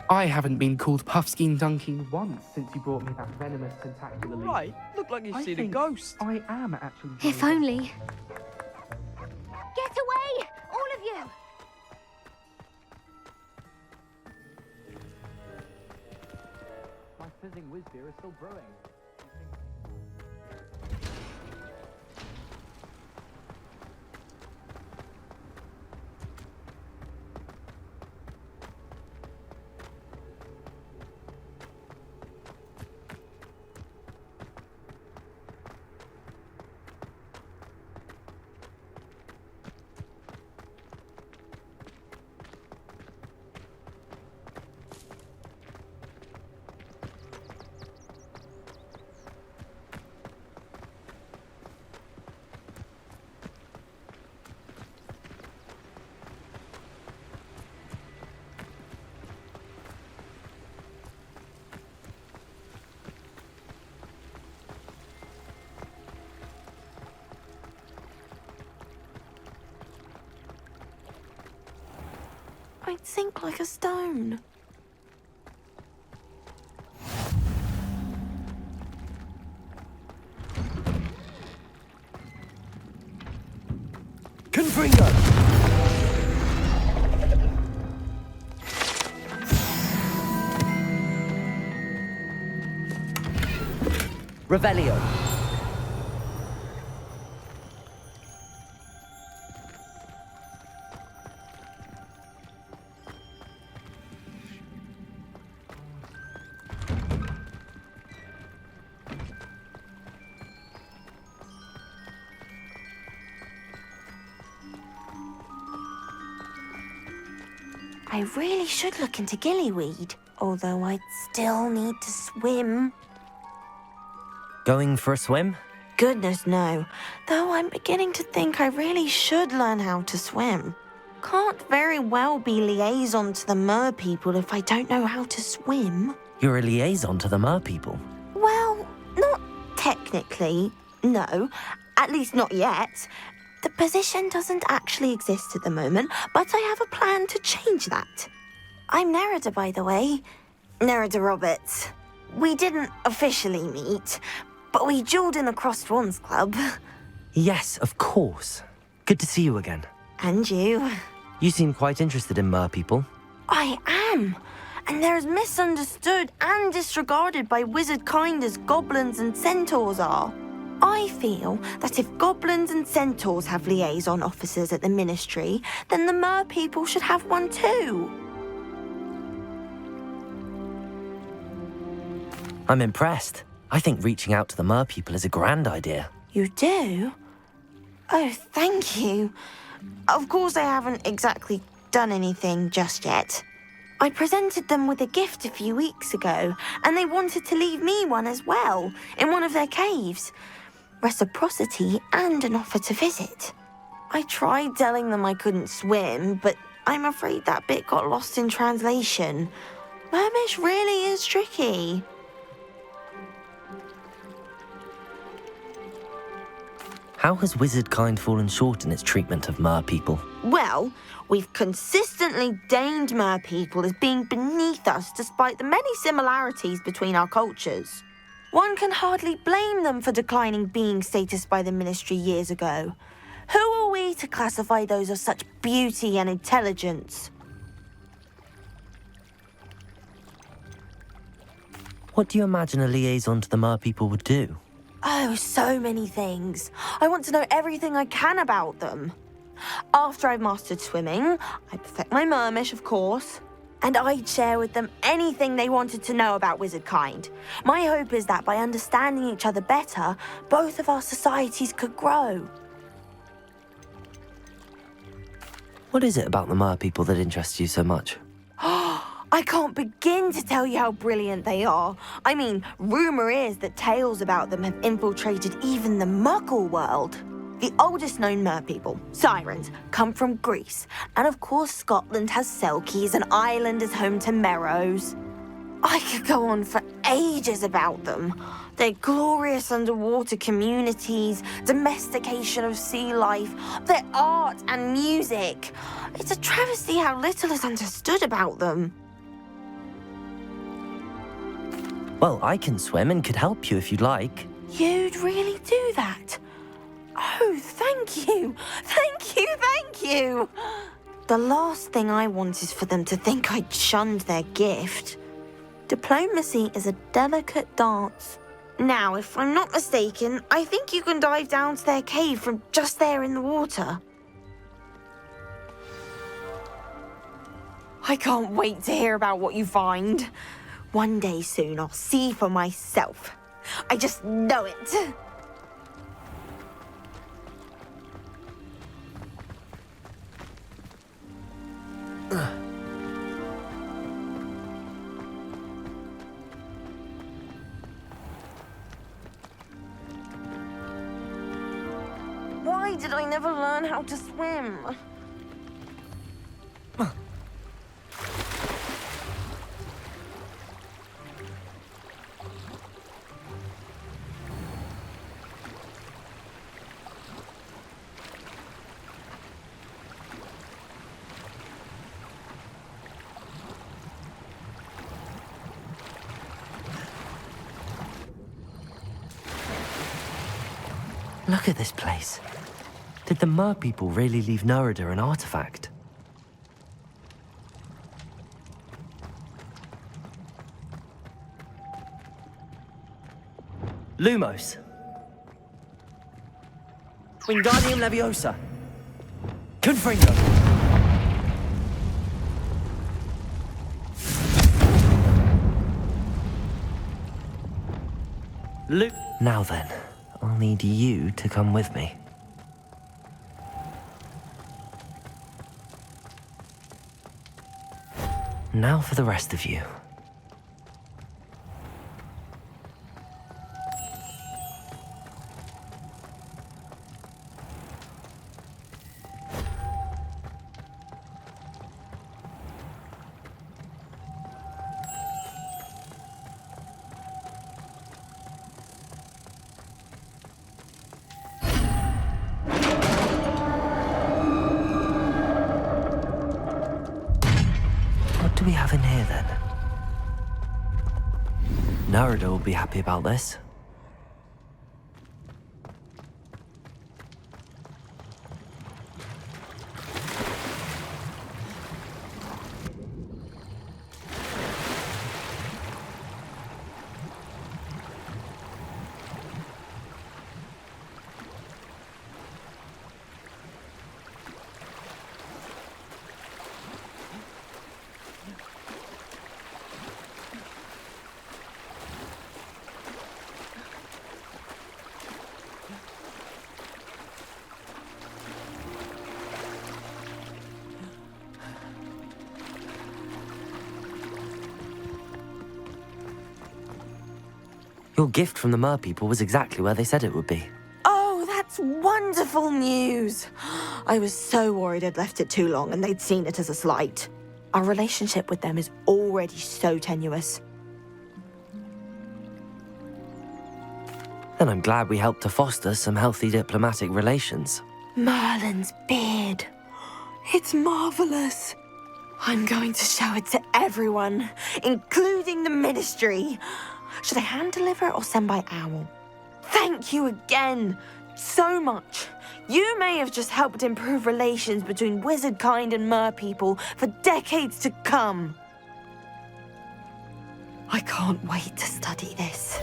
I haven't been called Puffskein Dunking once since you brought me that venomous tentacular leaf. Right, look like you've I seen a think ghost. I am actually. If very- only. Get away! All of you! My fizzing whiz beer is still brewing. I'd sink like a stone. Confringo! Revelio. I really should look into gillyweed, although I'd still need to swim. Going for a swim? Goodness, no. Though I'm beginning to think I really should learn how to swim. Can't very well be liaison to the mer people if I don't know how to swim. You're a liaison to the mer people. Well, not technically, no. At least not yet. The position doesn't actually exist at the moment, but I have a plan to change that. I'm Nerida, by the way. Nerida Roberts. We didn't officially meet, but we duelled in the Crossed Swans Club. Yes, of course. Good to see you again. And you. You seem quite interested in mer people. I am. And they're as misunderstood and disregarded by wizard kind as goblins and centaurs are. I feel that if goblins and centaurs have liaison officers at the ministry, then the mer people should have one too. I'm impressed. I think reaching out to the mer people is a grand idea. You do? Oh, thank you. Of course I haven't exactly done anything just yet. I presented them with a gift a few weeks ago, and they wanted to leave me one as well, in one of their caves. Reciprocity and an offer to visit. I tried telling them I couldn't swim, but I'm afraid that bit got lost in translation. Mermish really is tricky. How has wizard kind fallen short in its treatment of mer people? Well, we've consistently deigned mer people as being beneath us despite the many similarities between our cultures. One can hardly blame them for declining being status by the ministry years ago. Who are we to classify those of such beauty and intelligence? What do you imagine a liaison to the mer people would do? Oh, so many things. I want to know everything I can about them. After I've mastered swimming, I perfect my mermish, of course. And I'd share with them anything they wanted to know about wizard kind. My hope is that by understanding each other better, both of our societies could grow. What is it about the mer people that interests you so much? I can't begin to tell you how brilliant they are. I mean, rumour is that tales about them have infiltrated even the Muggle world. The oldest known mer people, sirens, come from Greece. And of course, Scotland has Selkies and Ireland is home to Merrows. I could go on for ages about them. Their glorious underwater communities, domestication of sea life, their art and music. It's a travesty how little is understood about them. Well, I can swim and could help you if you'd like. You'd really do that? Oh, thank you. Thank you, thank you. The last thing I want is for them to think I shunned their gift. Diplomacy is a delicate dance. Now, if I'm not mistaken, I think you can dive down to their cave from just there in the water. I can't wait to hear about what you find. One day soon, I'll see for myself. I just know it. Why did I never learn how to swim? Look at this place. Did the Mer people really leave Nerida an artifact? Lumos. Wingardium Leviosa. Confringo. Now then, I'll need you to come with me. Now for the rest of you. What do we have in here then? Nerida will be happy about this. Your gift from the Mer people was exactly where they said it would be. Oh, that's wonderful news. I was so worried I'd left it too long and they'd seen it as a slight. Our relationship with them is already so tenuous. Then I'm glad we helped to foster some healthy diplomatic relations. Merlin's beard. It's marvelous. I'm going to show it to everyone, including the Ministry. Should I hand deliver it or send by owl? Thank you again, so much. You may have just helped improve relations between wizard kind and mer people for decades to come. I can't wait to study this.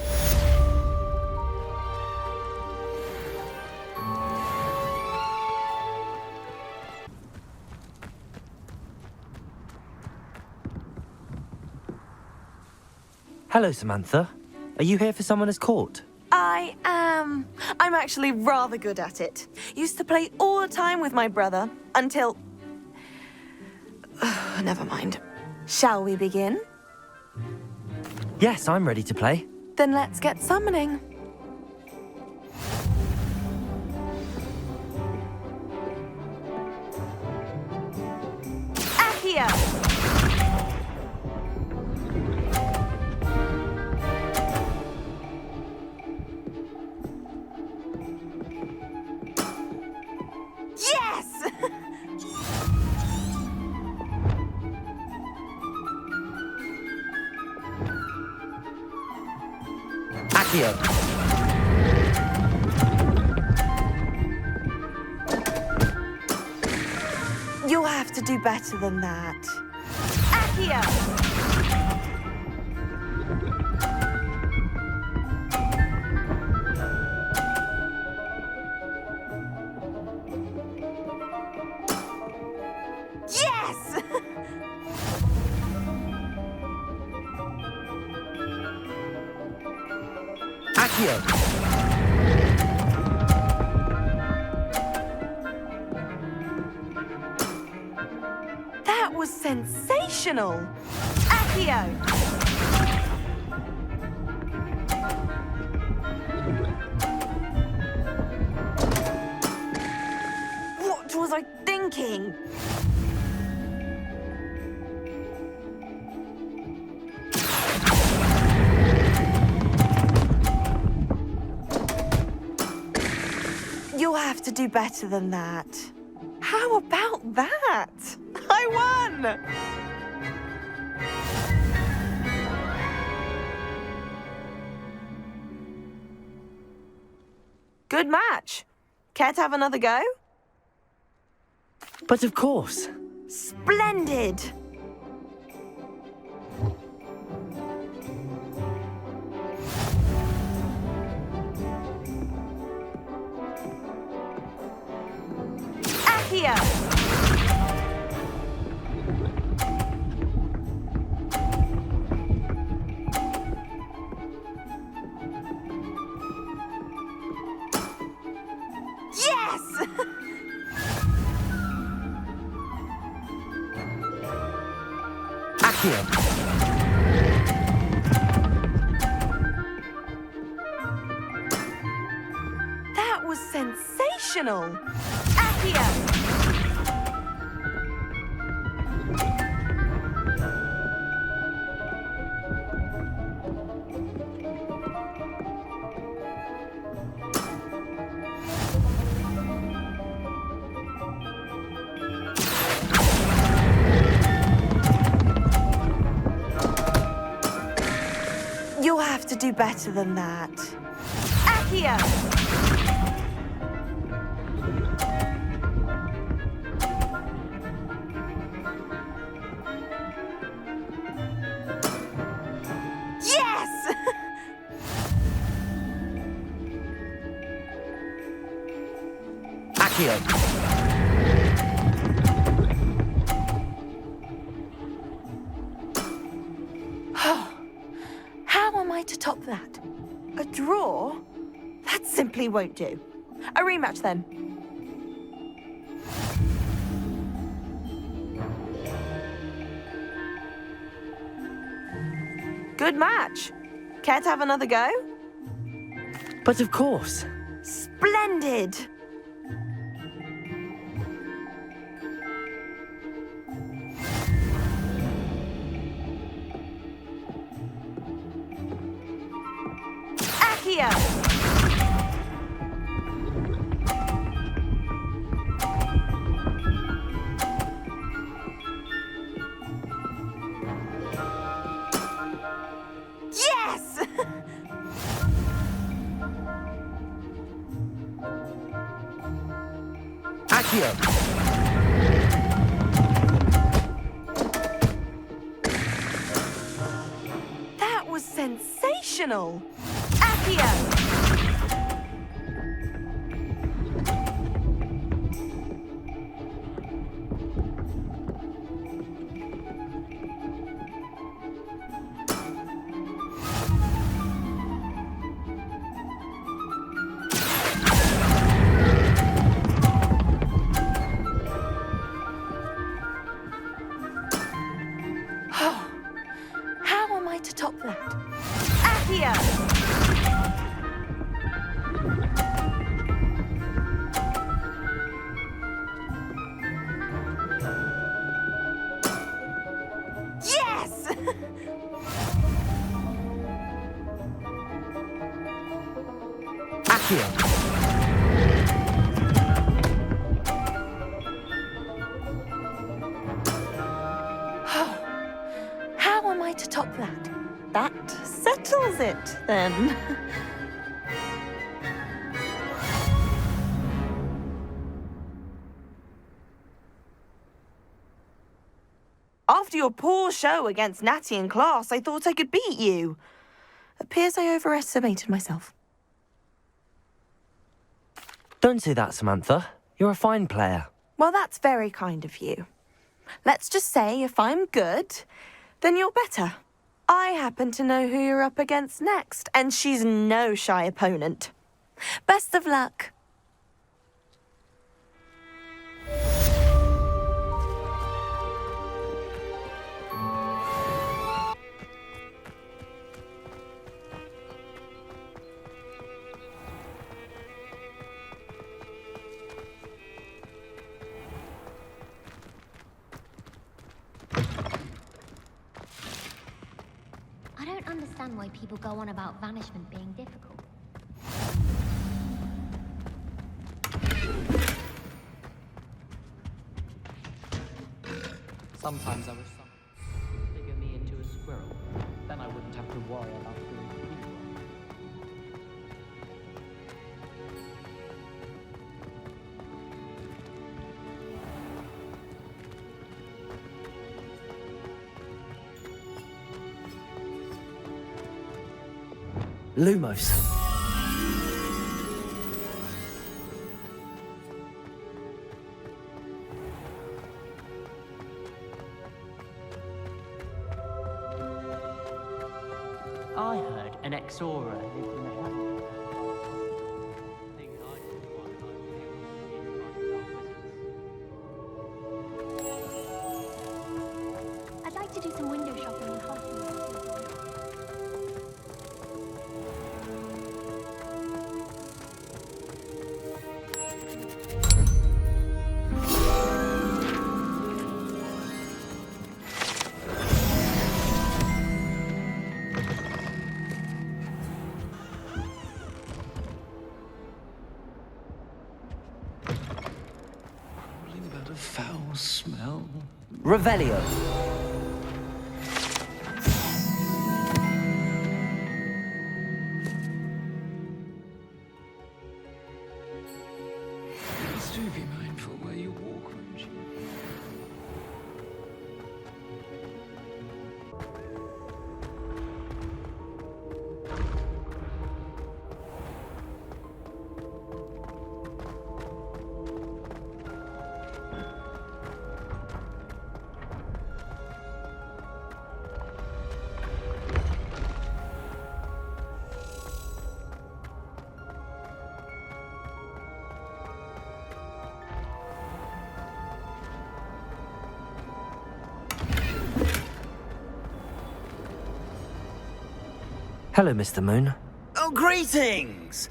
Hello, Samantha. Are you here for Summoner's Court? I am. I'm actually rather good at it. Used to play all the time with my brother until... Never mind. Shall we begin? Yes, I'm ready to play. Then let's get summoning. Accio! Yes! Accio. You'll have to do better than that. Accio! Yes! Accio. That was sensational! Accio! What was I thinking? You'll have to do better than that. How about that? I won! Good match. Care to have another go? But of course. Splendid! Accio! Yes! Accio. That was sensational! Accio! You'll have to do better than that. Accio! Yes! Accio. How am I to top that? A draw? That simply won't do. A rematch then. Good match. Care to have another go? But of course. Splendid! Accio! Yes! Accio. That was sensational! Accio! How am I to top that? Accio! Yes! Accio. How am I to top that? That settles it, then. After your poor show against Natty in class, I thought I could beat you. Appears I overestimated myself. Don't say that, Samantha. You're a fine player. Well, that's very kind of you. Let's just say if I'm good, then you're better. I happen to know who you're up against next, and she's no shy opponent. Best of luck. I don't understand why people go on about vanishment being difficult. Sometimes I wish someone would figure me into a squirrel. Then I wouldn't have to worry about doing schoolwork. Lumos. I heard an Exora lived in a hamlet. Thing I did while I was wizards. I'd like to do some window shopping in Hogwarts. About a foul smell. Revelio. Please do be mindful where you walk, won't you? Hello, Mr. Moon. Oh, greetings!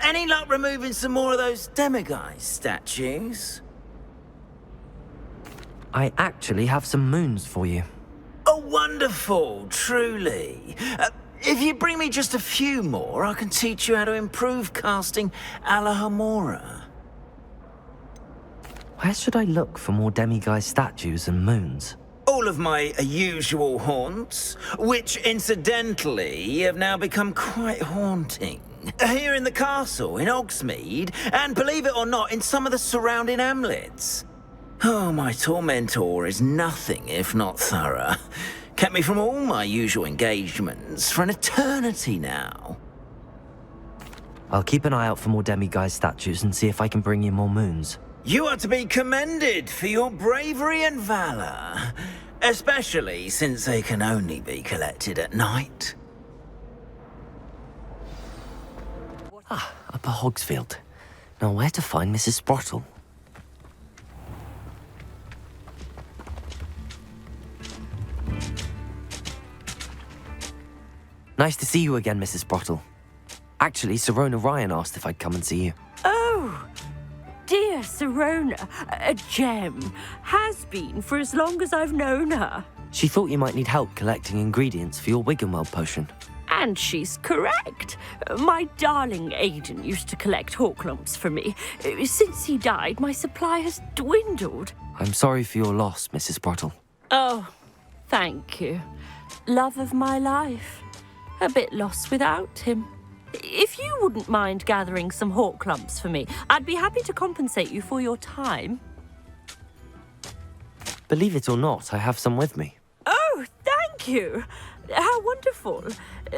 Any luck removing some more of those demiguise statues? I actually have some moons for you. Oh, wonderful, truly. If you bring me just a few more, I can teach you how to improve casting a la Hamora. Where should I look for more demiguise statues and moons? All of my usual haunts, which incidentally have now become quite haunting. Here in the castle, in Hogsmeade, and believe it or not, in some of the surrounding hamlets. Oh, my tormentor is nothing if not thorough. Kept me from all my usual engagements for an eternity now. I'll keep an eye out for more demiguise statues and see if I can bring you more moons. You are to be commended for your bravery and valor, especially since they can only be collected at night. Upper Hogsfield. Now where to find Mrs. Sprottle? Nice to see you again, Mrs. Sprottle. Actually, Sirona Ryan asked if I'd come and see you. Oh, dear Sirona, a gem. Has been for as long as I've known her. She thought you might need help collecting ingredients for your Wiggenweld potion. And she's correct. My darling Aidan used to collect hawklumps for me. Since he died, my supply has dwindled. I'm sorry for your loss, Mrs. Sprottle. Oh, thank you. love of my life. A bit lost without him. If you wouldn't mind gathering some hawk clumps for me, I'd be happy to compensate you for your time. Believe it or not, I have some with me. Oh, thank you. How wonderful.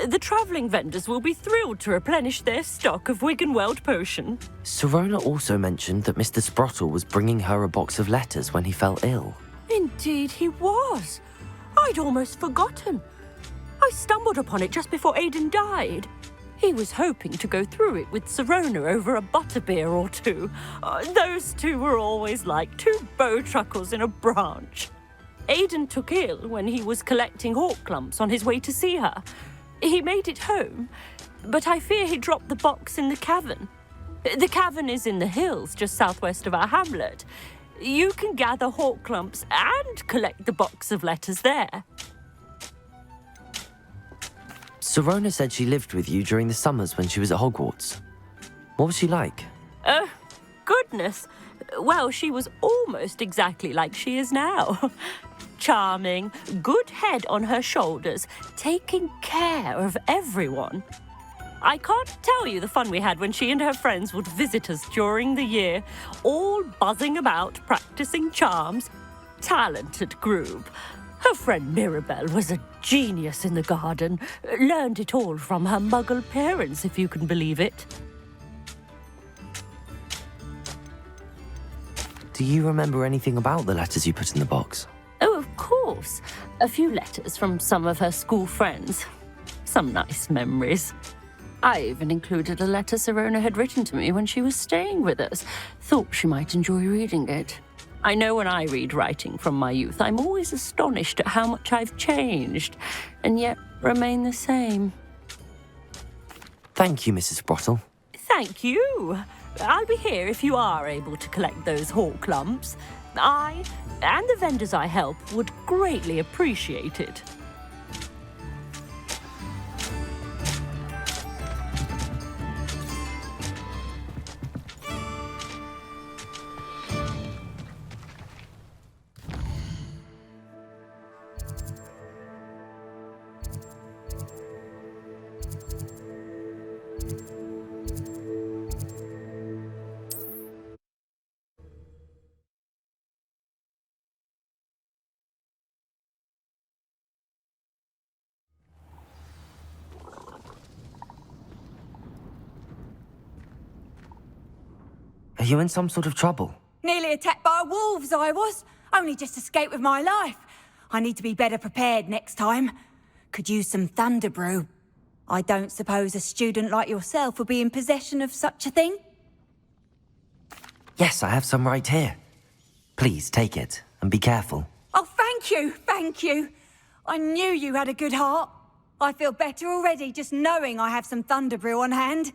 The travelling vendors will be thrilled to replenish their stock of Wiggenweld potion. Sirona also mentioned that Mr. Sprottle was bringing her a box of letters when he fell ill. Indeed he was. I'd almost forgotten. I stumbled upon it just before Aidan died. He was hoping to go through it with Sirona over a butterbeer or two. Those two were always like two bowtruckles in a branch. Aidan took ill when he was collecting hawk clumps on his way to see her. He made it home, but I fear he dropped the box in the cavern. The cavern is in the hills just southwest of our hamlet. You can gather hawk clumps and collect the box of letters there. Sirona said she lived with you during the summers when she was at Hogwarts. What was she like? Goodness. Well, she was almost exactly like she is now. Charming, good head on her shoulders, taking care of everyone. I can't tell you the fun we had when she and her friends would visit us during the year, all buzzing about, practicing charms. Talented group. Her friend Mirabelle was a genius in the garden. Learned it all from her muggle parents, if you can believe it. Do you remember anything about the letters you put in the box? Oh, of course. A few letters from some of her school friends. Some nice memories. I even included a letter Sirona had written to me when she was staying with us. Thought she might enjoy reading it. I know when I read writing from my youth, I'm always astonished at how much I've changed, and yet remain the same. Thank you, Mrs. Sprottle. Thank you. I'll be here if you are able to collect those hawk clumps. I, and the vendors I help, would greatly appreciate it. Are you in some sort of trouble? Nearly attacked by wolves, I was. Only just escaped with my life. I need to be better prepared next time. Could use some thunder brew. I don't suppose a student like yourself would be in possession of such a thing? Yes, I have some right here. Please take it, and be careful. Oh, thank you, thank you. I knew you had a good heart. I feel better already just knowing I have some thunder brew on hand.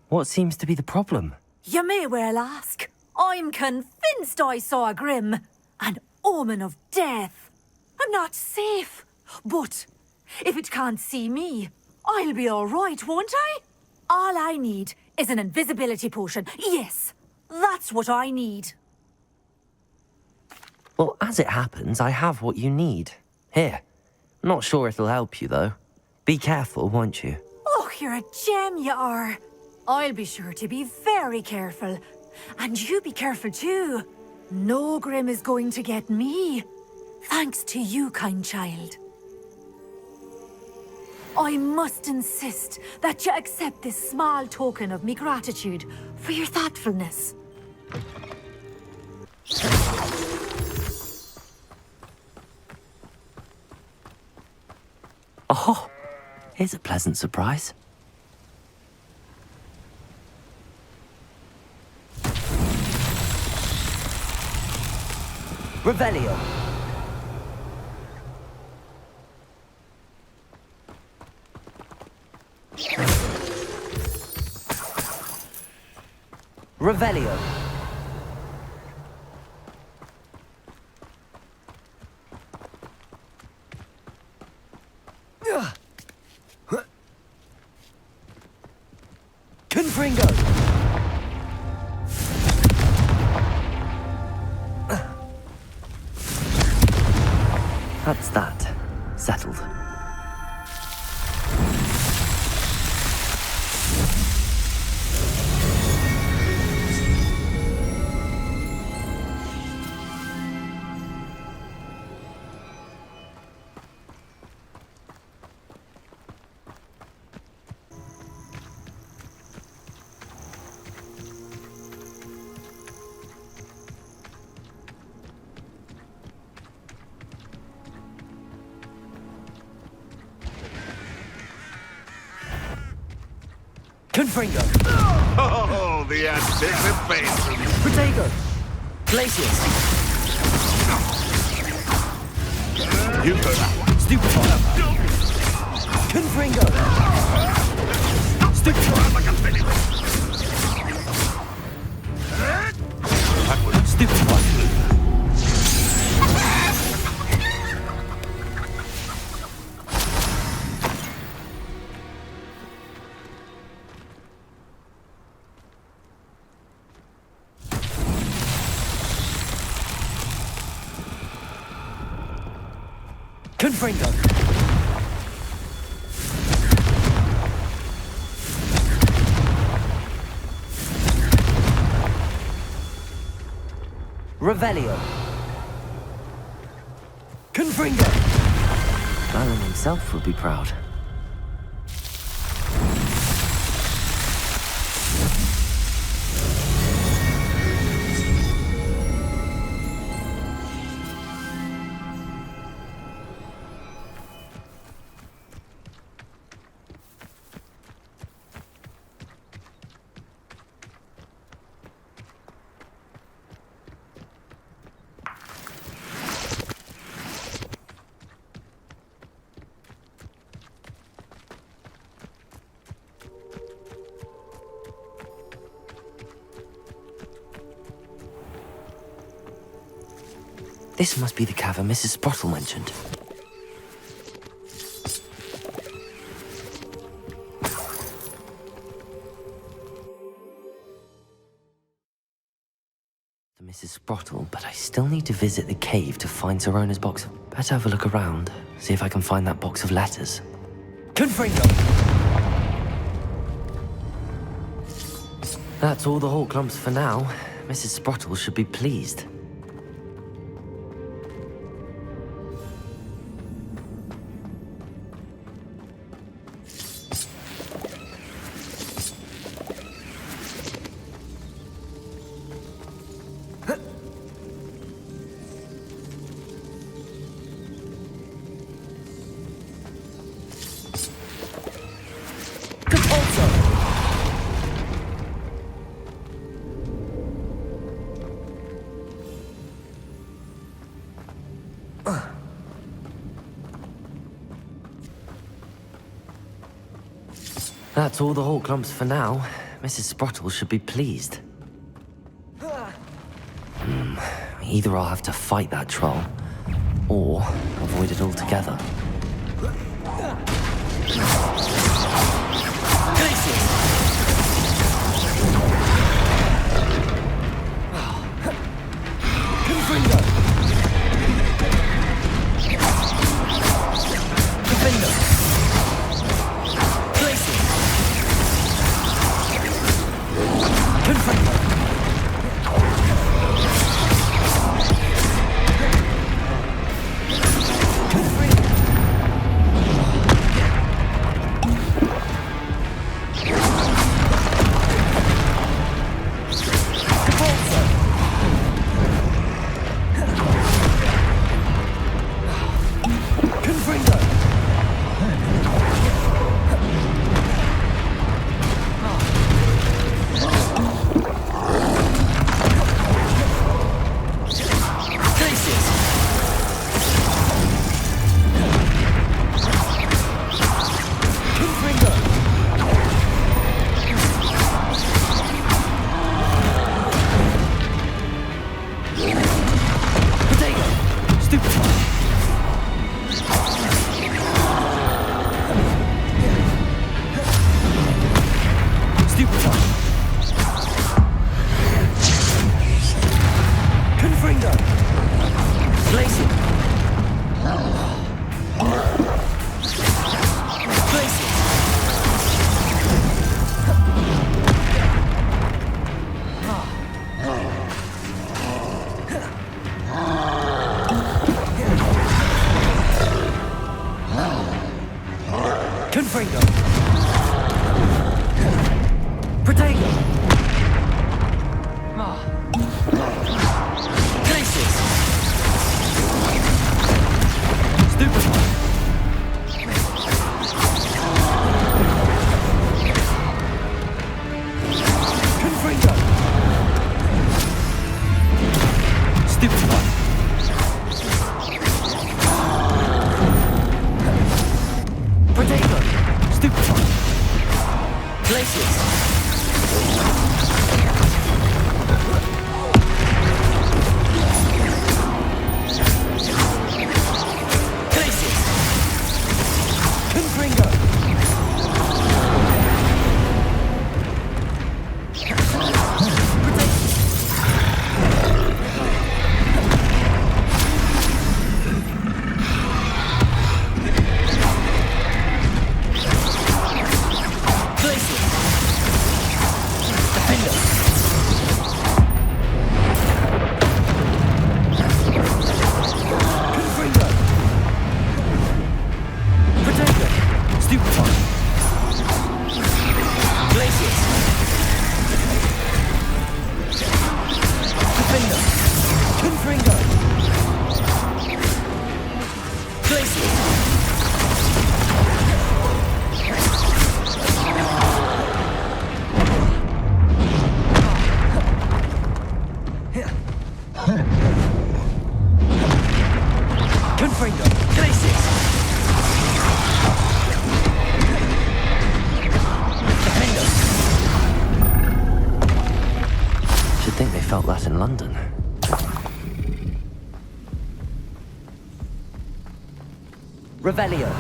What seems to be the problem? You may well ask. I'm convinced I saw a grim, an omen of death. I'm not safe, but if it can't see me, I'll be all right, won't I? All I need is an invisibility potion. Yes, that's what I need. Well, as it happens, I have what you need. Here. Not sure it'll help you, though. Be careful, won't you? Oh, you're a gem, you are. I'll be sure to be very careful. And you be careful too. No grim is going to get me. Thanks to you, kind child. I must insist that you accept this small token of me gratitude for your thoughtfulness. Oh, here's a pleasant surprise. Revelio. Revelio. Confringo. That's that. Settled. Confringo! Oh, the anticipation! Protego! Glacius! You heard that one. Stupefy! Confringo! Stupefy! Like a penny. Stupefy! Confringo! Revelio! Confringo! Alan himself would be proud. This must be the cavern Mrs. Sprottle mentioned. Mrs. Sprottle, but I still need to visit the cave to find Sirona's box. Better have a look around, see if I can find that box of letters. Confringo! That's all the Hawk Clumps for now. Mrs. Sprottle should be pleased. That's all the Hawk Clumps for now. Mrs. Sprottle should be pleased. Either I'll have to fight that troll, or avoid it altogether. Confringo! Blazing! Confringo. Glacius. Stupefy. Confringo. Stupefy. Potato. Stupefy. Glacius. Glacius. Confringo. Confringo. Glacius. Defender. Should think they felt that in London. Revelio.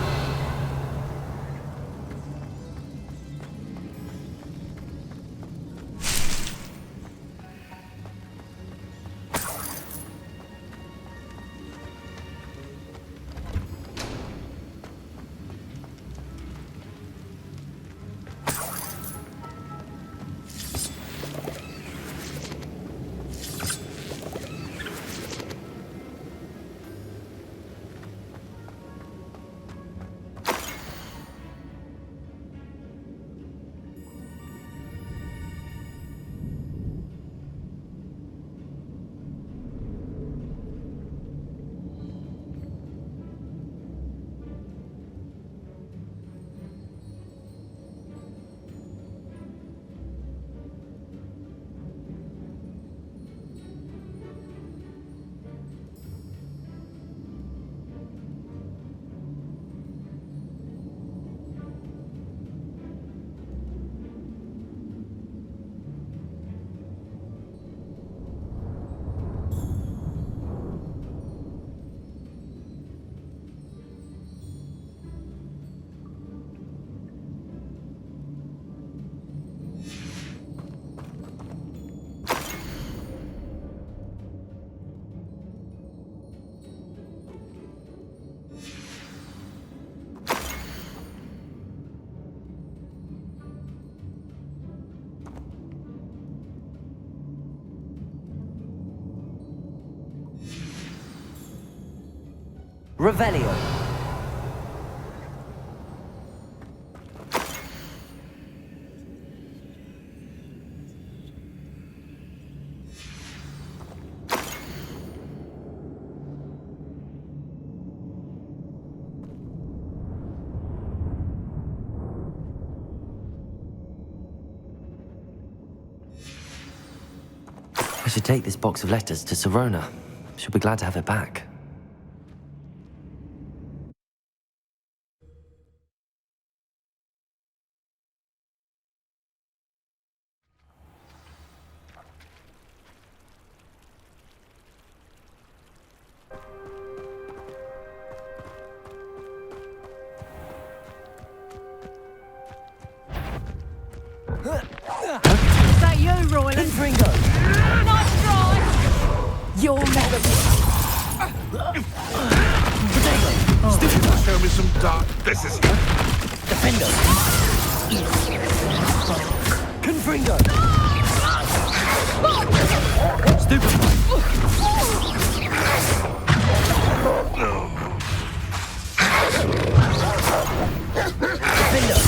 Revelio. I should take this box of letters to Sirona. She'll be glad to have it back. Is that you, Royland? Confringo. Nice try! You'll never be... Show me some dark. This is you. Defender. Confringo. Stupefy. Defender.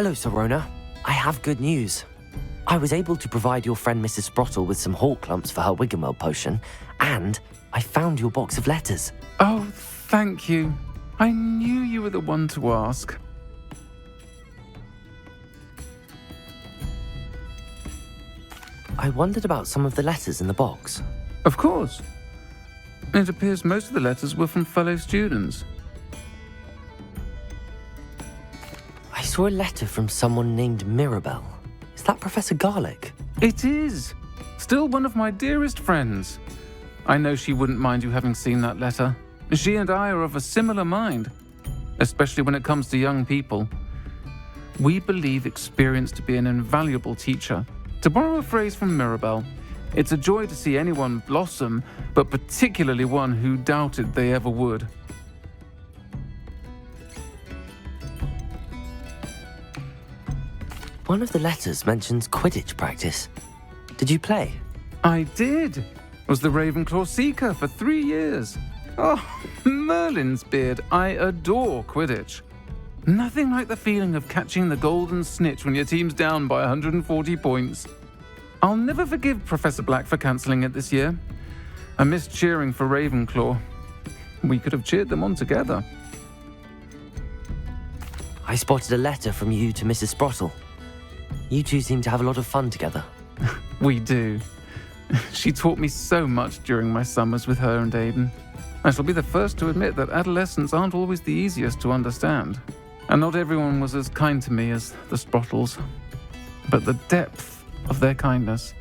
Hello, Serona. I have good news. I was able to provide your friend Mrs. Sprottle with some hawk lumps for her Wiggenweld potion, and I found your box of letters. Oh, thank you. I knew you were the one to ask. I wondered about some of the letters in the box. Of course. It appears most of the letters were from fellow students. I saw a letter from someone named Mirabelle. Is that Professor Garlick? It is. Still one of my dearest friends. I know she wouldn't mind you having seen that letter. She and I are of a similar mind, especially when it comes to young people. We believe experience to be an invaluable teacher. To borrow a phrase from Mirabelle, it's a joy to see anyone blossom, but particularly one who doubted they ever would. One of the letters mentions Quidditch practice. Did you play? I did. Was the Ravenclaw Seeker for 3 years. Oh, Merlin's beard. I adore Quidditch. Nothing like the feeling of catching the golden snitch when your team's down by 140 points. I'll never forgive Professor Black for cancelling it this year. I missed cheering for Ravenclaw. We could have cheered them on together. I spotted a letter from you to Mrs. Sprottle. You two seem to have a lot of fun together. We do. She taught me so much during my summers with her and Aidan. I shall be the first to admit that adolescents aren't always the easiest to understand. And not everyone was as kind to me as the Sprottles. But the depth of their kindness,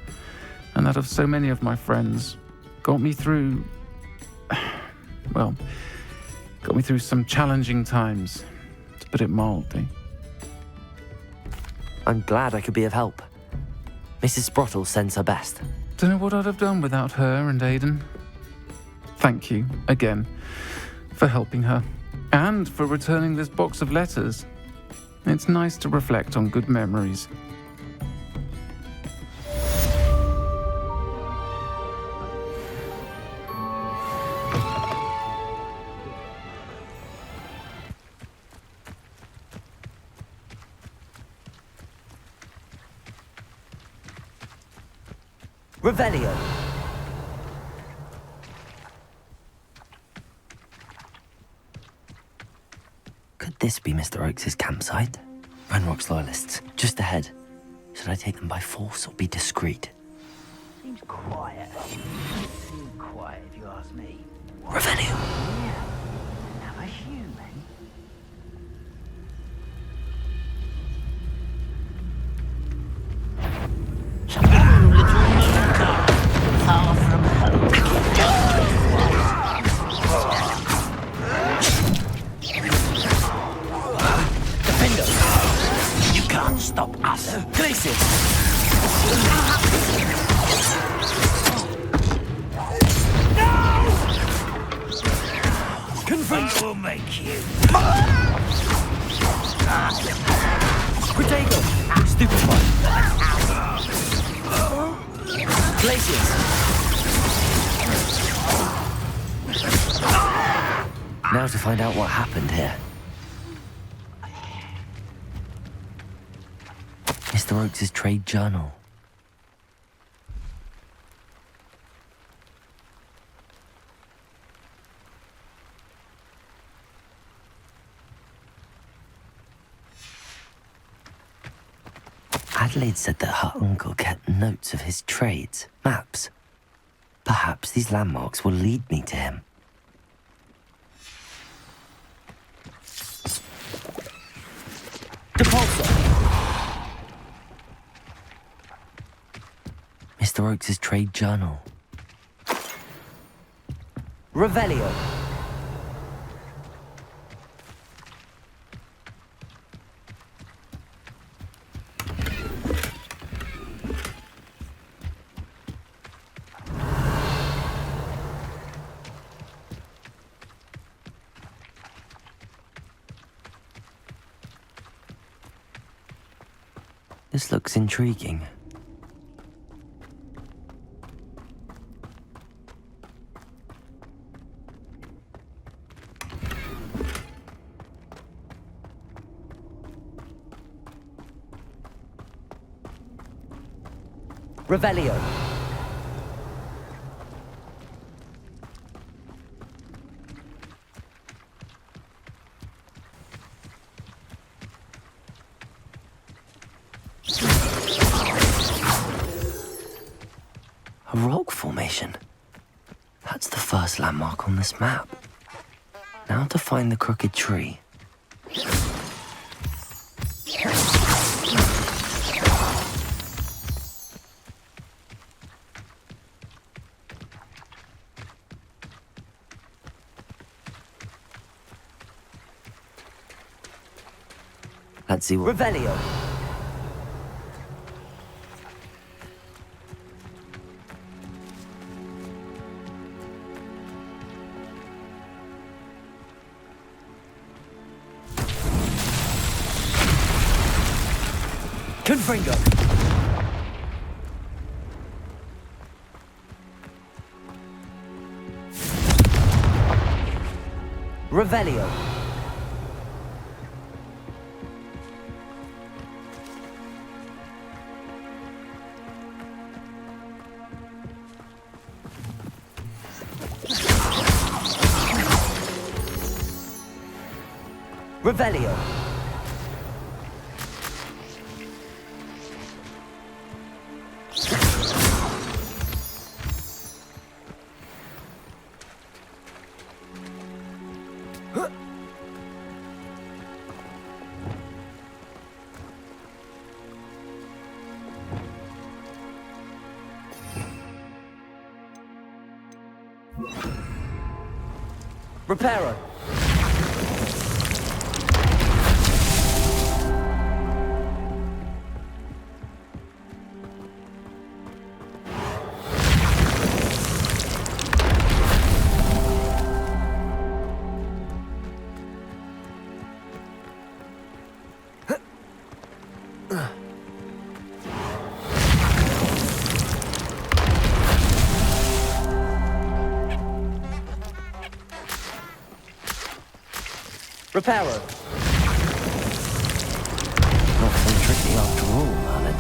and that of so many of my friends, got me through some challenging times, to put it mildly. I'm glad I could be of help. Mrs. Sprottle sends her best. Don't know what I'd have done without her and Aidan. Thank you, again, for helping her, and for returning this box of letters. It's nice to reflect on good memories. Revelio. Could this be Mr. Oakes' campsite? Ranrock's loyalists, just ahead. Should I take them by force or be discreet? Seems quiet. Too quiet, if you ask me. Revelio. Yeah. Now a human. Far from home. Defender! You can't stop us. Glacius! I will make you. Protego! Stupefy! Glacius! Now to find out what happened here. Mr. Oakes' trade journal. Adelaide said that her uncle kept notes of his trades, maps. Perhaps these landmarks will lead me to him. Depulso! Mr. Oakes' trade journal. Revelio. This looks intriguing. Revelio. A rock formation. That's the first landmark on this map. Now to find the crooked tree. Let's see what... Revelio. Confringo. Revelio. Revelio. Reparo. Reparo. Not so tricky after all, Merlin.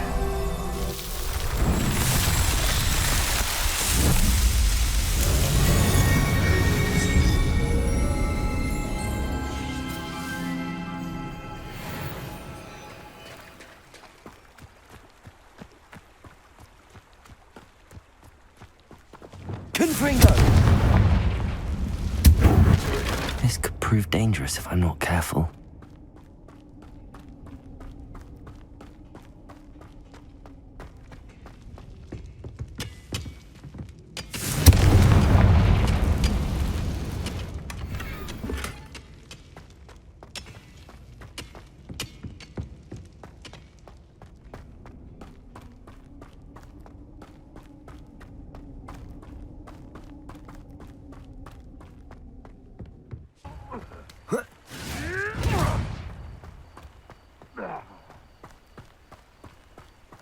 Confringo! This could prove dangerous if I'm not careful.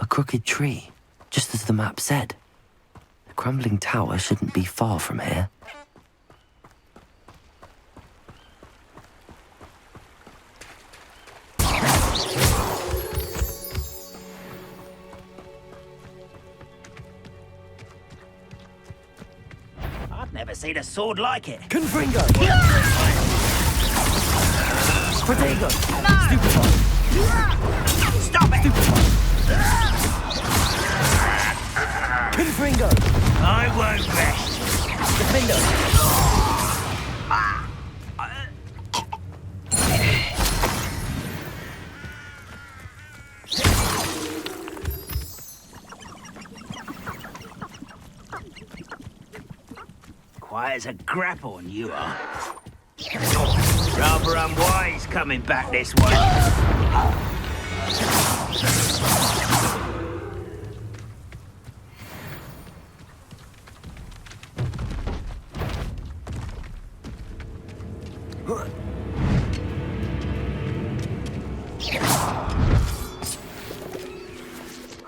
A crooked tree, just as the map said. The crumbling tower shouldn't be far from here. I've never seen a sword like it. Confringo! Protego! Stupefy! Stop it! Stupefy! Confringo! I won't rest. Defendo! Quiet as a grapphorn, you are. Rather unwise coming back this way.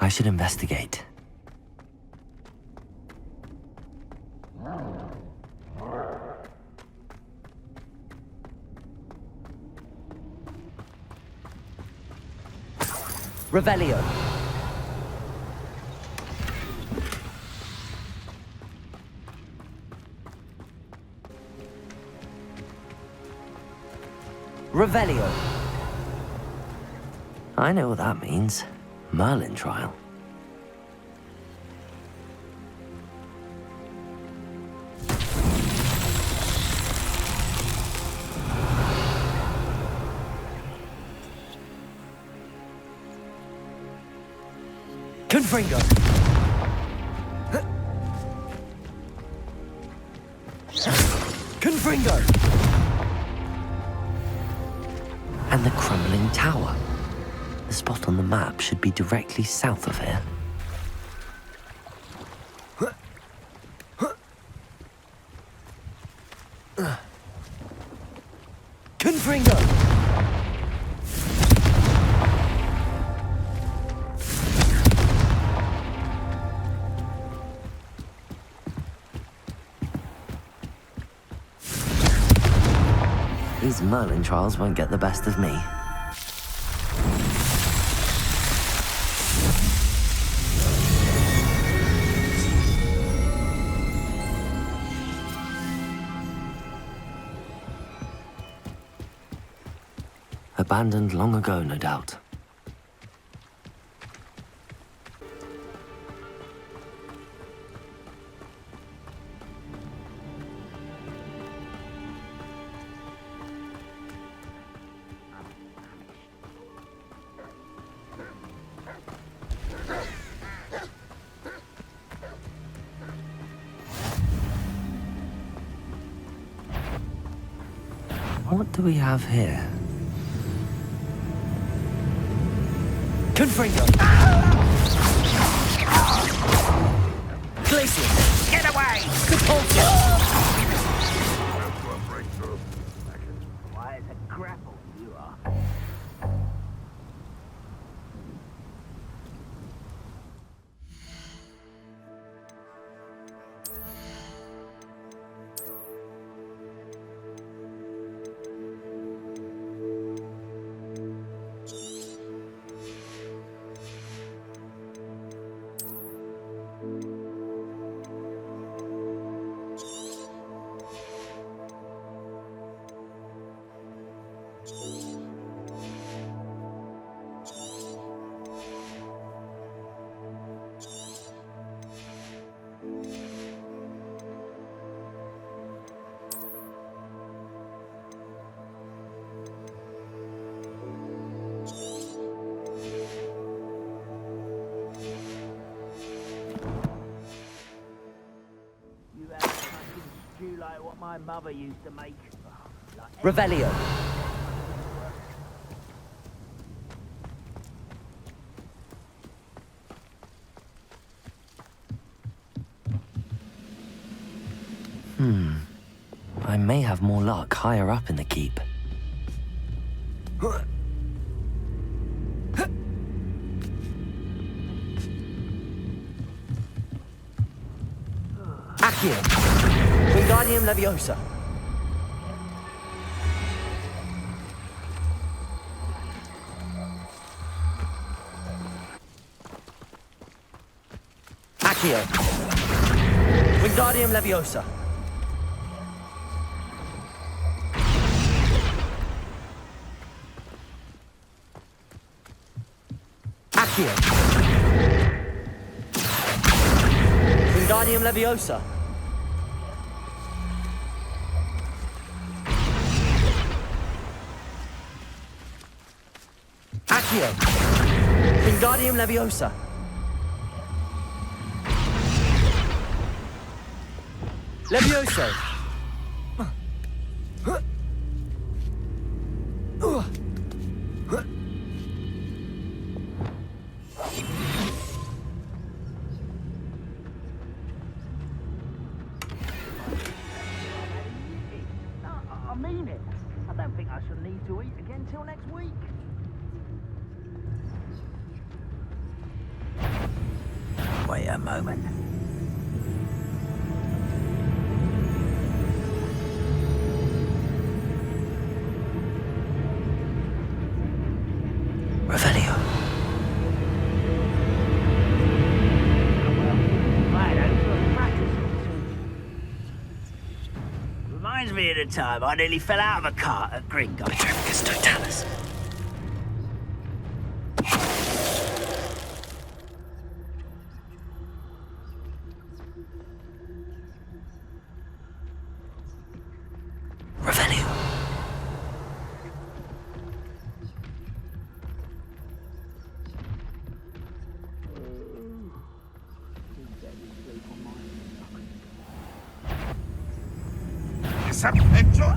I should investigate. Revelio. Revelio. I know what that means. Merlin trial. Confringo. Confringo. And the crumbling tower. The spot on the map should be directly south of here. Confringo! These Merlin trials won't get the best of me. Abandoned long ago, no doubt. What do we have here? Confringo! Glacier! Get away! Compulsion! Why, it's a grapple, you are. Like what my mother used to make. Revelio. I may have more luck higher up in the keep. Accio. Wingardium Leviosa. Accio. Wingardium Leviosa. Accio. Wingardium Leviosa. Accio. Wingardium Leviosa. Levioso. I mean it. I don't think I shall need to eat again till next week. Wait a moment. Revelio. I had over a practice or two. Reminds me of the time I nearly fell out of a cart at Gringo. Petrificus totalis. Revelio. Is that petrol?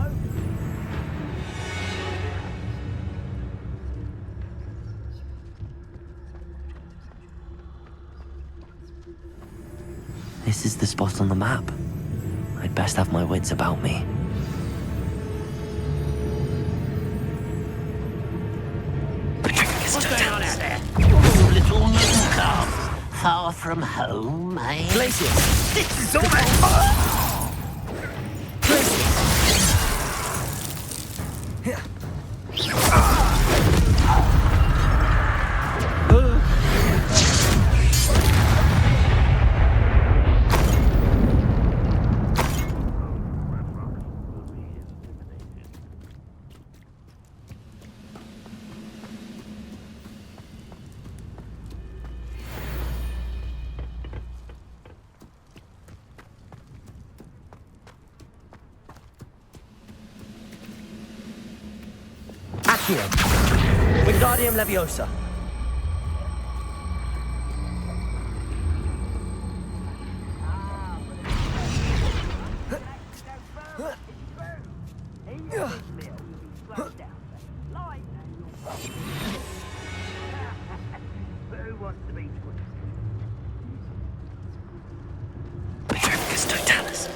This is the spot on the map. I'd best have my wits about me. Petrificus What's going on totalis. out there? Oh, little gnome calf. Far from home, eh? Glacius. This is almost... Accio. Wingardium Leviosa. Petrificus totalis.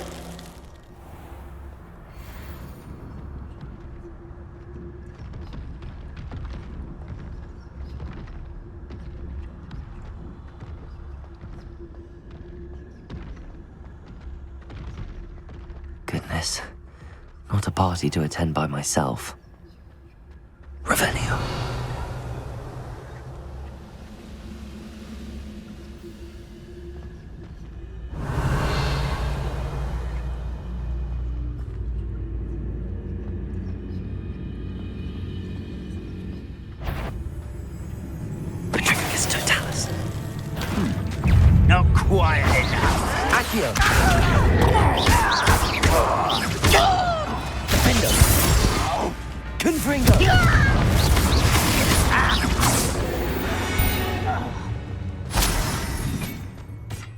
Goodness. Not a party to attend by myself. Revelio. Petrificus totalis. Not quiet enough. Accio. Defendo. Confringo.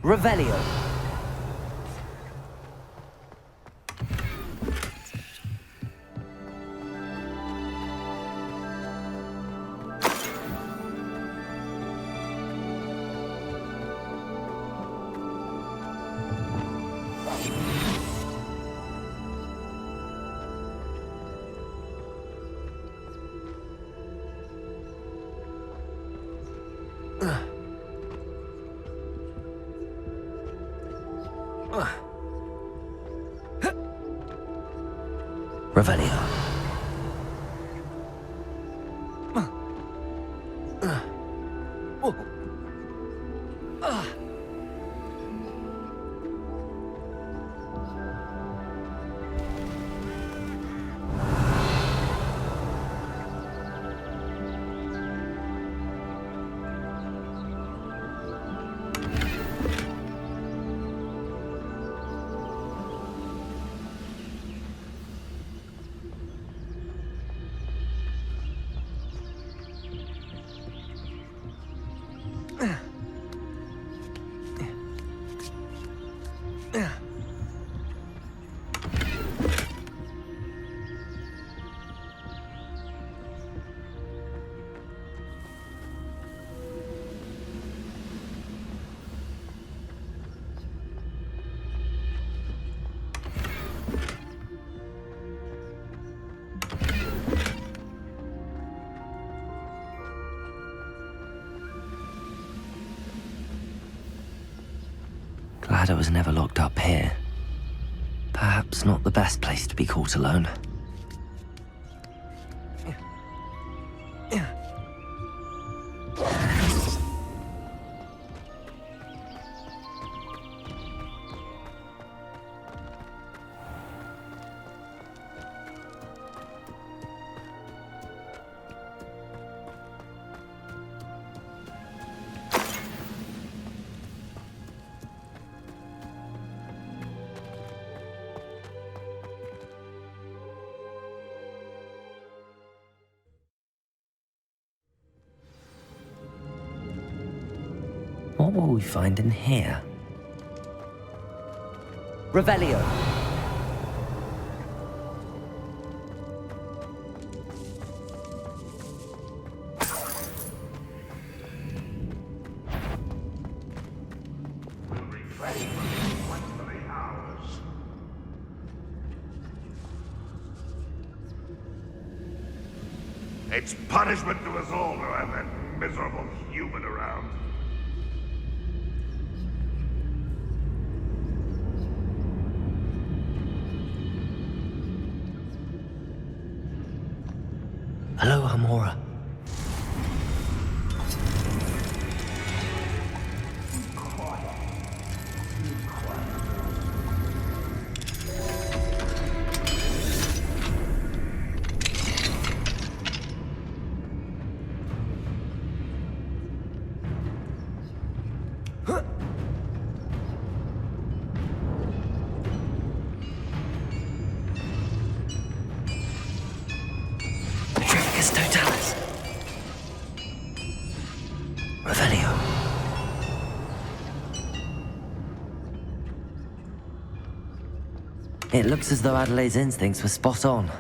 Revelio. Revelio. Glad I was never locked up here. Perhaps not the best place to be caught alone. what will we find in here? Revelio. It's punishment to us all to have that miserable human around. Hello, Hamora. It looks as though Adelaide's instincts were spot on.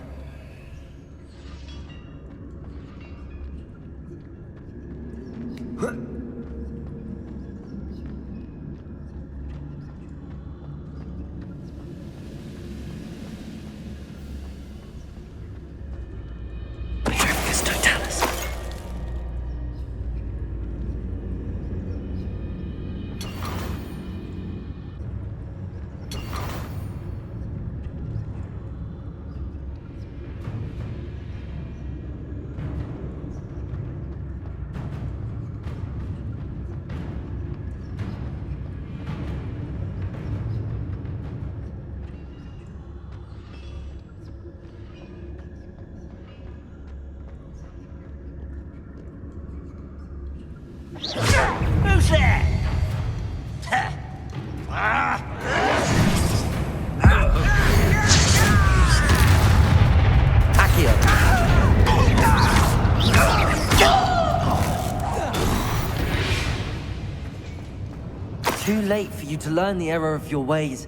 Who's there? Too late for you to learn the error of your ways.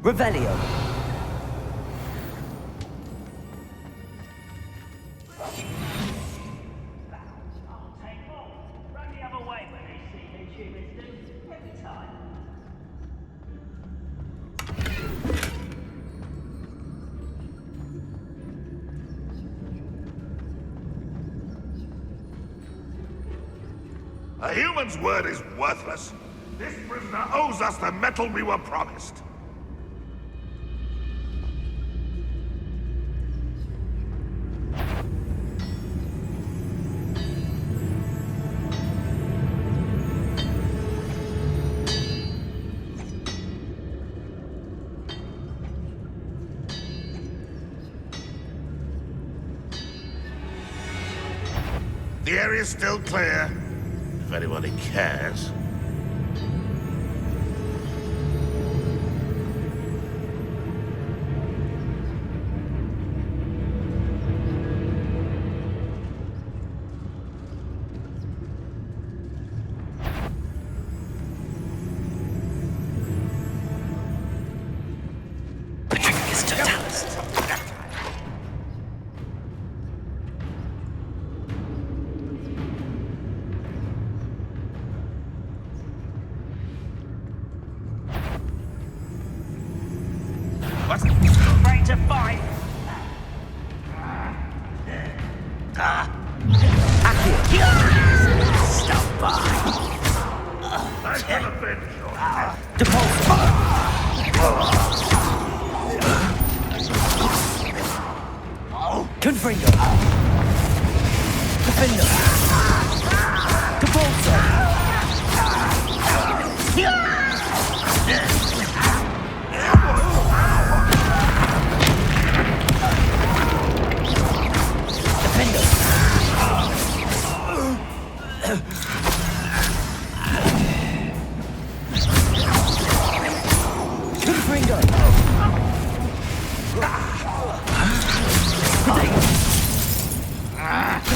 Revelio. A human's word is worthless. This prisoner owes us the metal we were promised. The area's still clear. If anybody cares. Ready to fight? Stop by. Thanks for the bench, Confringo. Defender. Capulso. Ah!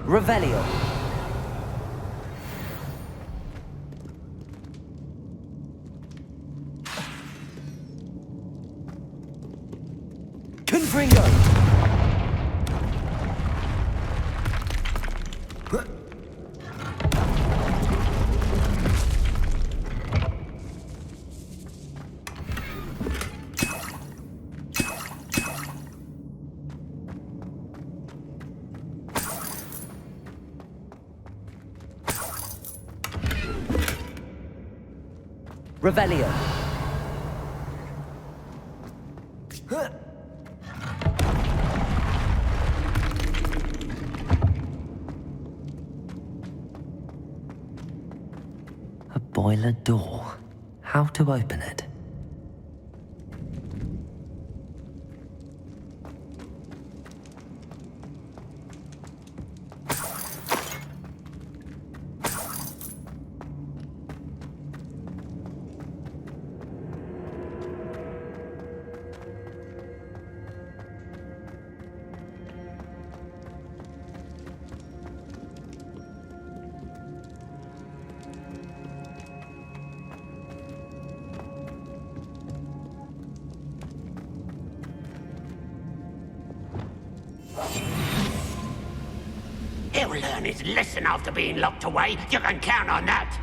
Revelio. Confringo. Revelio. A boiler door. How to open it? He'll learn his lesson after being locked away. You can count on that.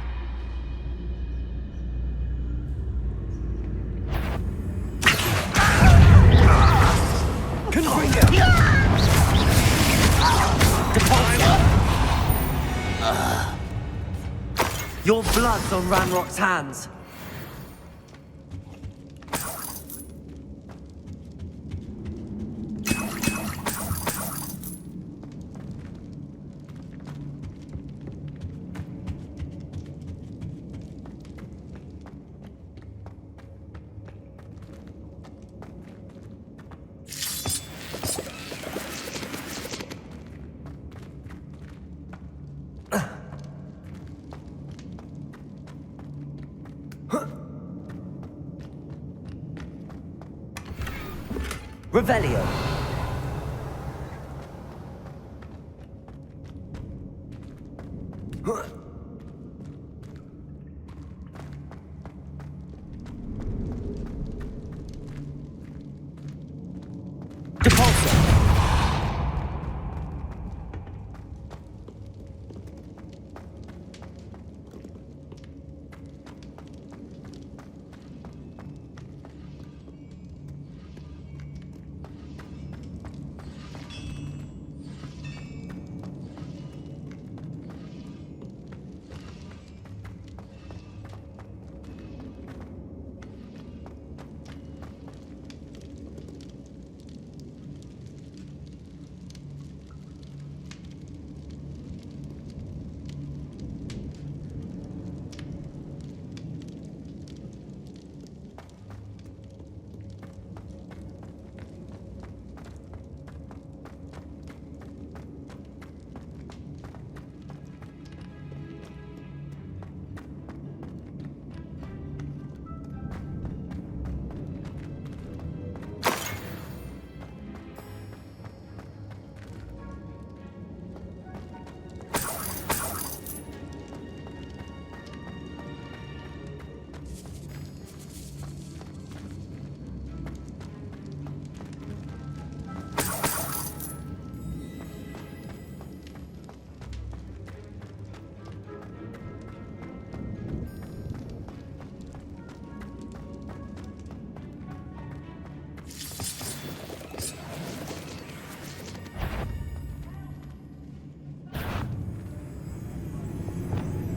Your blood's on Ranrock's hands. Revelio.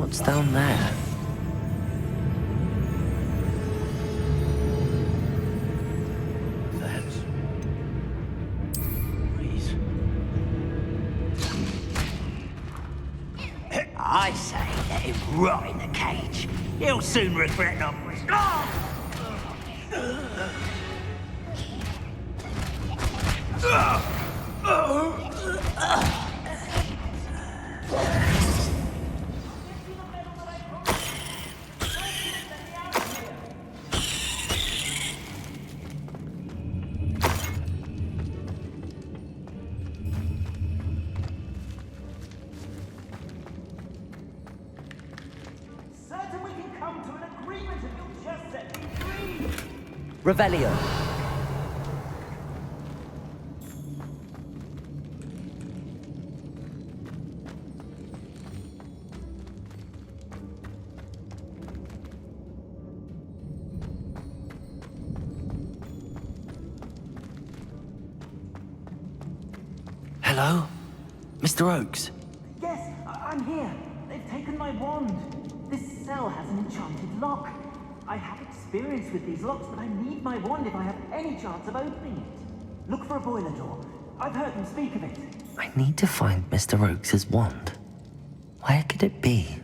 What's down there? That's... Please. I say let him rot in the cage. He'll soon regret not... Revelio. Hello? Mr. Oakes? Yes, I'm here. They've taken my wand. This cell has an enchanted lock. I have experience with these locks, but I need my wand if I have any chance of opening it. Look for a boiler door. I've heard them speak of it. I need to find Mr. Oakes' wand. Where could it be?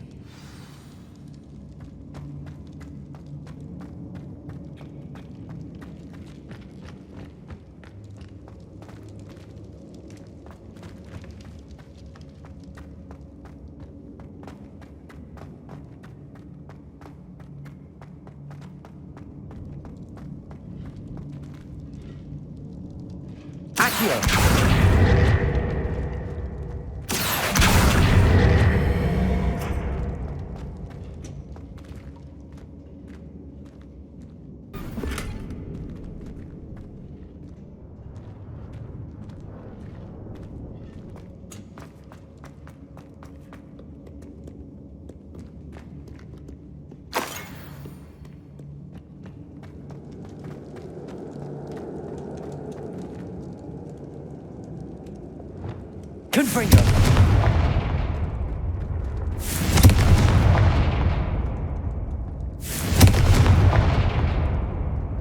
Confringo!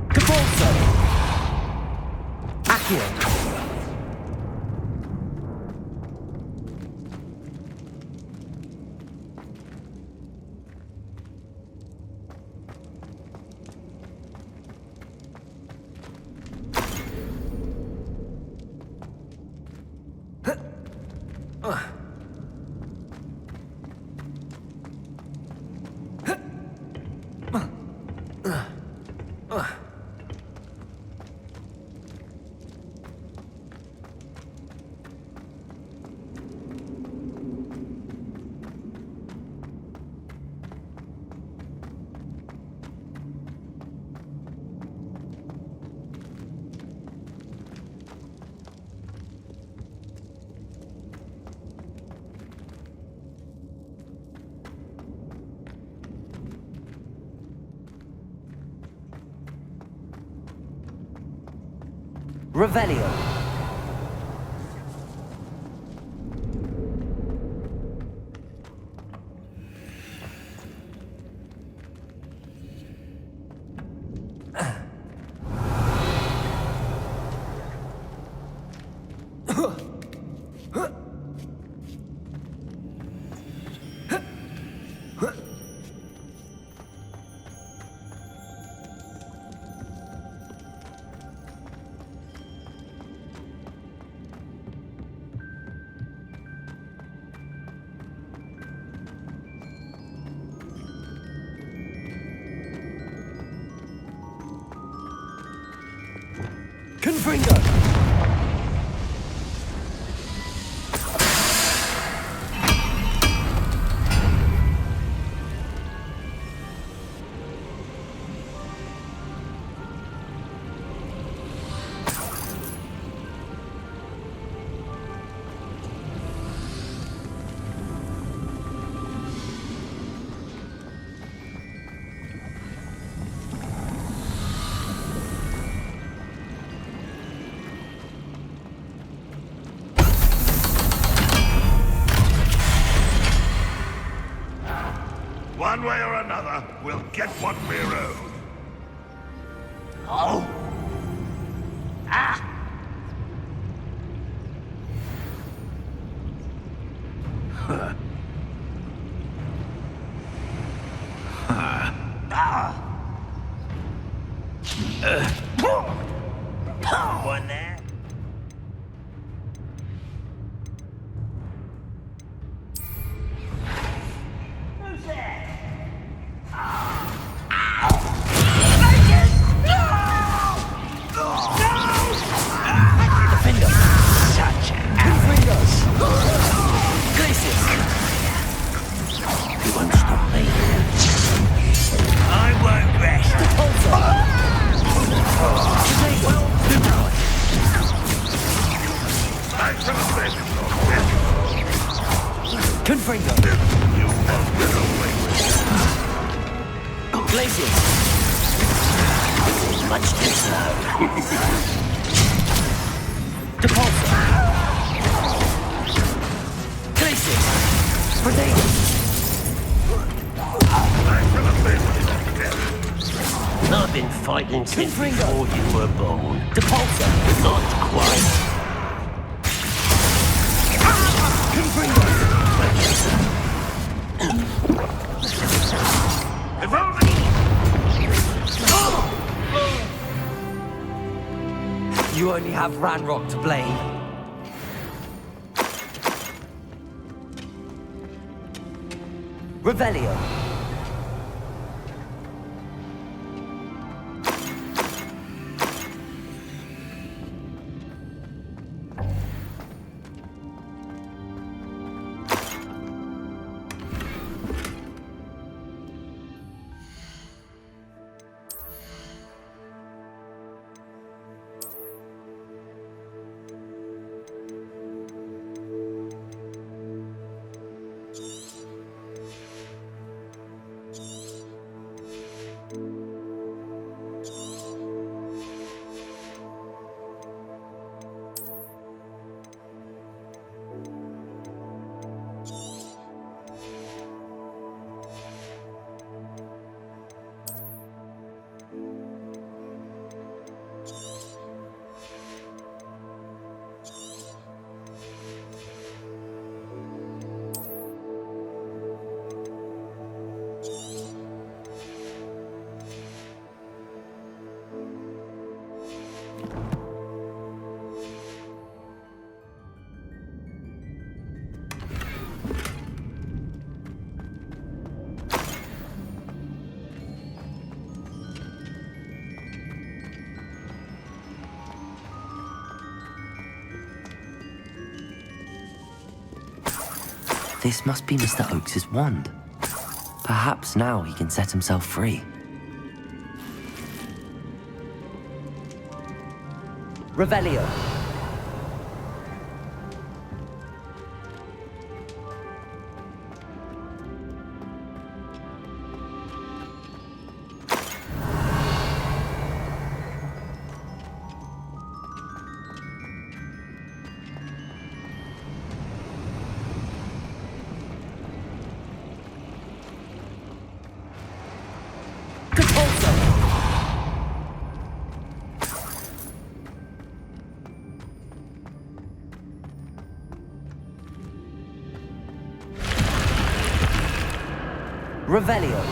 Cabolso! Accio! Revelio. Confringo! One way or another, we'll get what we're owed. Oh! Ah! Huh. One there. Who's there? Defender! Such Confringos! Glacius! Confringo! You won't get away with it. Glacius! Much too slow. Depulsor! Glacius! Potato! I've been fighting since Confringo. before you were born. Depulsor! Not quite. Confringo! If only... You only have Ranrock to blame. Revelio. This must be Mr. Oakes's wand. Perhaps now he can set himself free. Revelio. Revelio.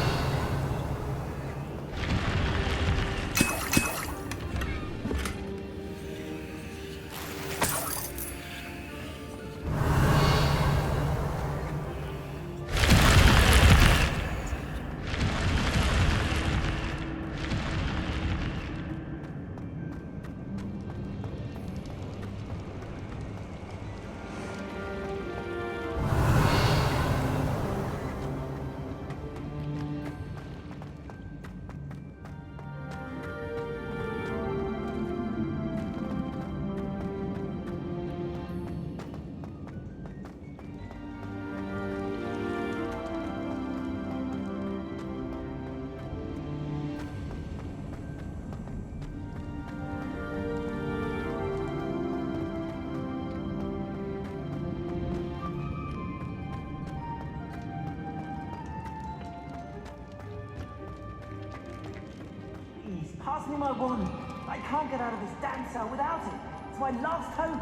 Pass me my wand. I can't get out of this damn cell without it. It's my last hope.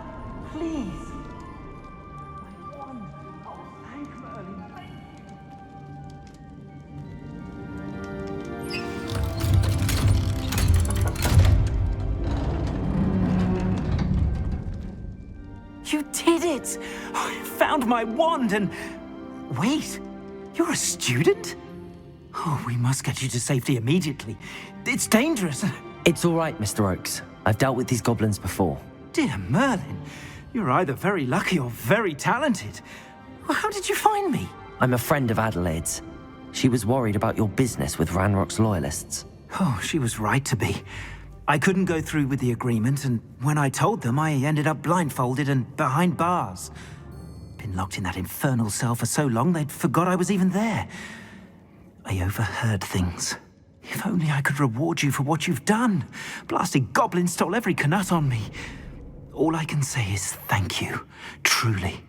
Please. My wand. Oh, thank Merlin. You did it! I found my wand and... Wait, you're a student? Oh, we must get you to safety immediately. It's dangerous. It's all right, Mr. Oakes. I've dealt with these goblins before. Dear Merlin, you're either very lucky or very talented. Well, how did you find me? I'm a friend of Adelaide's. She was worried about your business with Ranrock's loyalists. Oh, she was right to be. I couldn't go through with the agreement, and when I told them, I ended up blindfolded and behind bars. Been locked in that infernal cell for so long they'd forgot I was even there. I overheard things. If only I could reward you for what you've done. Blasted goblins stole every knut on me. All I can say is thank you, truly.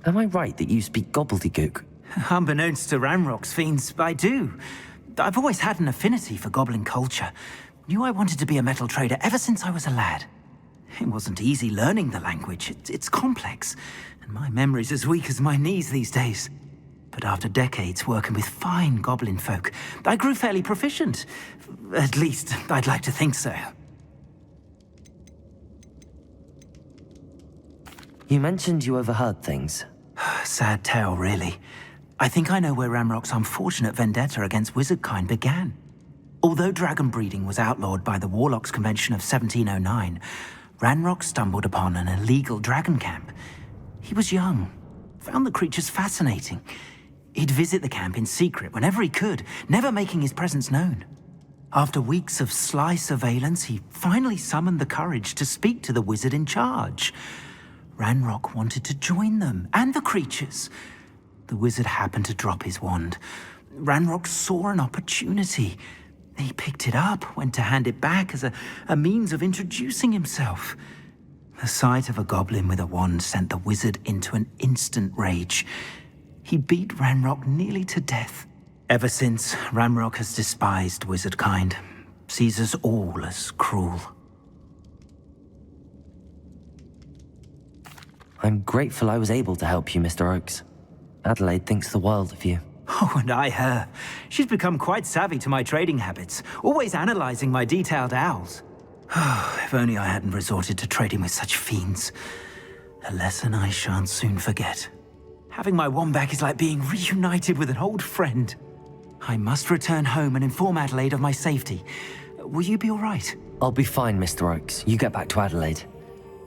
Am I right that you speak gobbledygook? Unbeknownst to Ranrock's fiends, I do. I've always had an affinity for goblin culture. Knew I wanted to be a metal trader ever since I was a lad. It wasn't easy learning the language. It's complex, and my memory's as weak as my knees these days. But after decades working with fine goblin folk, I grew fairly proficient. At least, I'd like to think so. You mentioned you overheard things. Sad tale, really. I think I know where Ranrock's unfortunate vendetta against wizardkind began. Although dragon breeding was outlawed by the Warlocks Convention of 1709, Ranrock stumbled upon an illegal dragon camp. He was young, found the creatures fascinating. He'd visit the camp in secret whenever he could, never making his presence known. After weeks of sly surveillance, he finally summoned the courage to speak to the wizard in charge. Ranrock wanted to join them, and the creatures. The wizard happened to drop his wand. Ranrock saw an opportunity. He picked it up, went to hand it back as a means of introducing himself. The sight of a goblin with a wand sent the wizard into an instant rage. He beat Ranrock nearly to death. Ever since, Ranrock has despised wizardkind, sees us all as cruel. I'm grateful I was able to help you, Mr. Oakes. Adelaide thinks the world of you. Oh, and I her. She's become quite savvy to my trading habits, always analyzing my detailed owls. If only I hadn't resorted to trading with such fiends. A lesson I shan't soon forget. Having my wand back is like being reunited with an old friend. I must return home and inform Adelaide of my safety. Will you be all right? I'll be fine, Mr. Oakes. You get back to Adelaide.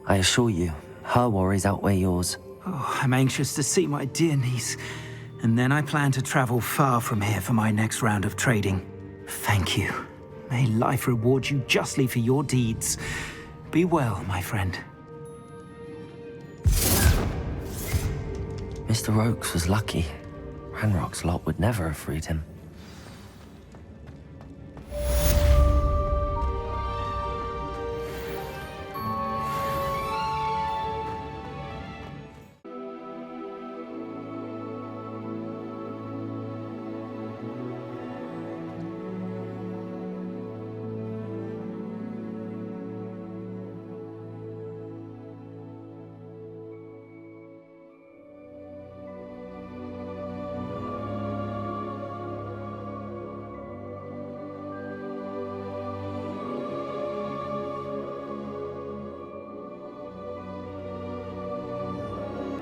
I assure you, her worries outweigh yours. Oh, I'm anxious to see my dear niece. And then I plan to travel far from here for my next round of trading. Thank you. May life reward you justly for your deeds. Be well, my friend. Mr. Oakes was lucky. Ranrock's lot would never have freed him.